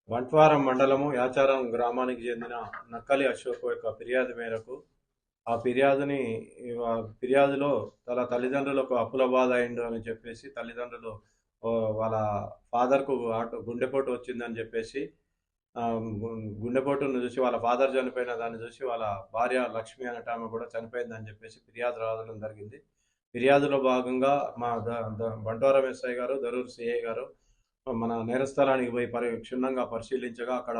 బంట్వారం మండలము యాచారం గ్రామానికి చెందిన నక్కలి అశోక్ యొక్క ఫిర్యాదు మేరకు ఆ ఫిర్యాదులో తన తల్లిదండ్రులకు అప్పుల బాధ అయిండు అని చెప్పేసి తల్లిదండ్రులు వాళ్ళ ఫాదర్కు గుండెపోటు వచ్చిందని చెప్పేసి గుండెపోటును చూసి వాళ్ళ ఫాదర్ చనిపోయిన దాన్ని చూసి వాళ్ళ భార్య లక్ష్మి అనేట ఆమె కూడా చనిపోయిందని చెప్పేసి ఫిర్యాదు రావడం జరిగింది. ఫిర్యాదులో భాగంగా మా బంట్వారం ఎస్ఐ గారు, దరూర్ సిఐ గారు మన నేరస్థలానికి పోయి క్షుణ్ణంగా పరిశీలించగా అక్కడ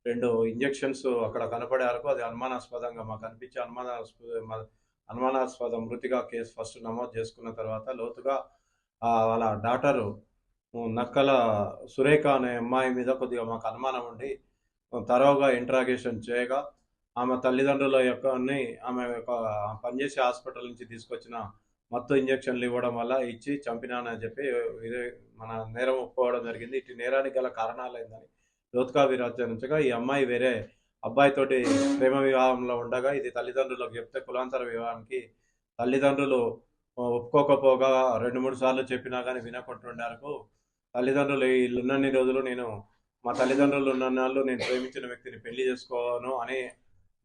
2 ఇంజెక్షన్స్ అక్కడ కనపడే వరకు అది అనుమానాస్పదంగా మాకు అనిపించి అనుమానాస్పద మృతిగా కేసు ఫస్ట్ నమోదు చేసుకున్న తర్వాత లోతుగా వాళ్ళ డాటరు నక్కల సురేఖ అనే అమ్మాయి మీద కొద్దిగా మాకు అనుమానం ఉండి తరోగా ఇంట్రాగేషన్ చేయగా ఆమె తల్లిదండ్రుల యొక్క ఆమె పనిచేసే హాస్పిటల్ నుంచి తీసుకొచ్చిన మత్తు ఇంజక్షన్లు ఇవ్వడం వల్ల ఇచ్చి చంపినానని చెప్పి మన నేరం ఒప్పుకోవడం జరిగింది. ఇటు నేరానికి గల కారణాలు ఏందని లోతుగా విచారించగా ఈ అమ్మాయి వేరే అబ్బాయితోటి ప్రేమ వివాహంలో ఉండగా ఇది తల్లిదండ్రులకు చెప్తే కులాంతర వివాహానికి తల్లిదండ్రులు ఒప్పుకోకపోగా 2-3 సార్లు చెప్పినా కానీ వినకుంటుండేందుకు తల్లిదండ్రులు ఉన్నన్ని రోజులు మా తల్లిదండ్రులు ఉన్నన్నాళ్ళు నేను ప్రేమించిన వ్యక్తిని పెళ్లి చేసుకోను అని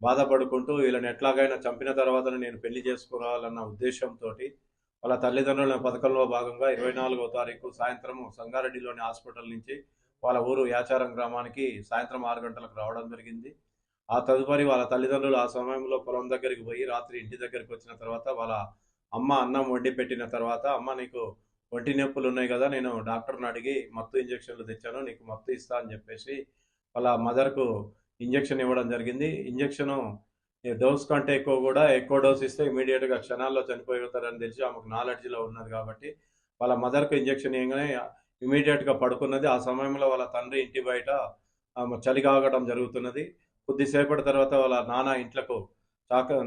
బాధపడుకుంటూ వీళ్ళని ఎట్లాగైనా చంపిన తర్వాత నేను పెళ్లి చేసుకోవాలన్న ఉద్దేశంతో వాళ్ళ తల్లిదండ్రుల పథకంలో భాగంగా 24వ తారీఖు సాయంత్రం సంగారెడ్డిలోని హాస్పిటల్ నుంచి వాళ్ళ ఊరు యాచారం గ్రామానికి సాయంత్రం 6 గంటలకు రావడం జరిగింది. ఆ తదుపరి వాళ్ళ తల్లిదండ్రులు ఆ సమయంలో పొలం దగ్గరికి పోయి రాత్రి ఇంటి దగ్గరికి వచ్చిన తర్వాత వాళ్ళ అమ్మ అన్నం వండి పెట్టిన తర్వాత, అమ్మ నీకు ఒంటి నొప్పులు ఉన్నాయి కదా, నేను డాక్టర్ని అడిగి మత్తు ఇంజక్షన్లు తెచ్చాను, నీకు మత్తు ఇస్తా అని చెప్పేసి వాళ్ళ మదర్కు ఇంజక్షన్ ఇవ్వడం జరిగింది. ఇంజక్షను డోస్ కంటే ఎక్కువ డోస్ ఇస్తే ఇమీడియట్గా క్షణాల్లో చనిపోతారని తెలిసి ఆమెకు నాలెడ్జ్లో ఉన్నది కాబట్టి వాళ్ళ మదర్కు ఇంజక్షన్ ఇవ్వగానే ఇమీడియట్గా పడుకున్నది. ఆ సమయంలో వాళ్ళ తండ్రి ఇంటి బయట చలి కాగడం జరుగుతున్నది. కొద్దిసేపటి తర్వాత వాళ్ళ నాన్న ఇంట్లకు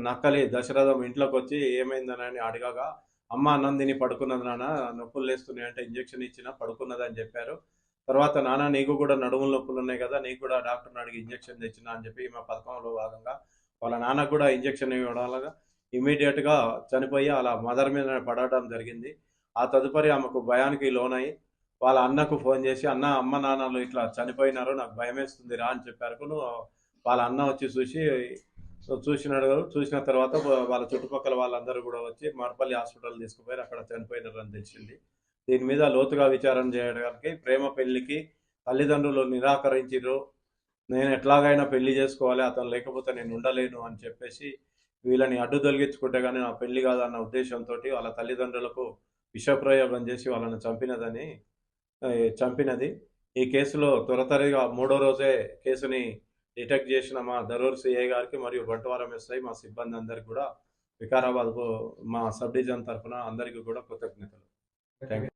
నక్కలి దశరథం ఇంట్లోకి వచ్చి ఏమైందని అడగగా అమ్మ అన్నం తిని పడుకున్నది నాన్న, నొప్పులు లేస్తున్నాయి అంటే ఇంజక్షన్ ఇచ్చినా పడుకున్నది అని చెప్పారు. తర్వాత నాన్న నీకు కూడా నడుముల నొప్పులు ఉన్నాయి కదా, నీకు కూడా డాక్టర్ని అడిగి ఇంజక్షన్ తెచ్చినా అని చెప్పి మా పథకంలో భాగంగా వాళ్ళ నాన్నకు కూడా ఇంజక్షన్ ఇవ్వడం వల్ల ఇమీడియట్గా చనిపోయి అలా మదర్ మీద పడటం జరిగింది. ఆ తదుపరి ఆమెకు భయానికి లోనై వాళ్ళ అన్నకు ఫోన్ చేసి అమ్మ నాన్నలు ఇట్లా చనిపోయినారు, నాకు భయం వేస్తుంది రా అని చెప్పారు. వాళ్ళ అన్న వచ్చి చూసిన తర్వాత వాళ్ళ చుట్టుపక్కల వాళ్ళందరూ కూడా వచ్చి మర్పల్లి హాస్పిటల్ తీసుకుపోయారు. అక్కడ చనిపోయినారని తెలిసింది. దీని మీద లోతుగా విచారణ చేయడానికి ప్రేమ పెళ్లికి తల్లిదండ్రులు నిరాకరించారు. నేను ఎట్లాగైనా పెళ్లి చేసుకోవాలి, అతను లేకపోతే నేను ఉండలేను అని చెప్పేసి వీళ్ళని అడ్డు తొలగించుకుంటే కానీ నా పెళ్లి కాదన్న ఉద్దేశంతో వాళ్ళ తల్లిదండ్రులకు విషప్రయోగం చేసి వాళ్ళని చంపినది. ఈ కేసులో త్వరతరిగా 3వ రోజే కేసుని డిటెక్ట్ చేసిన మా దరూర్ సిఐ గారికి మరియు బంట్వారం ఎస్ఐ మా సిబ్బంది అందరికీ కూడా వికారాబాద్ మా సబ్ డివిజన్ తరఫున అందరికీ కూడా కృతజ్ఞతలు. Thank you.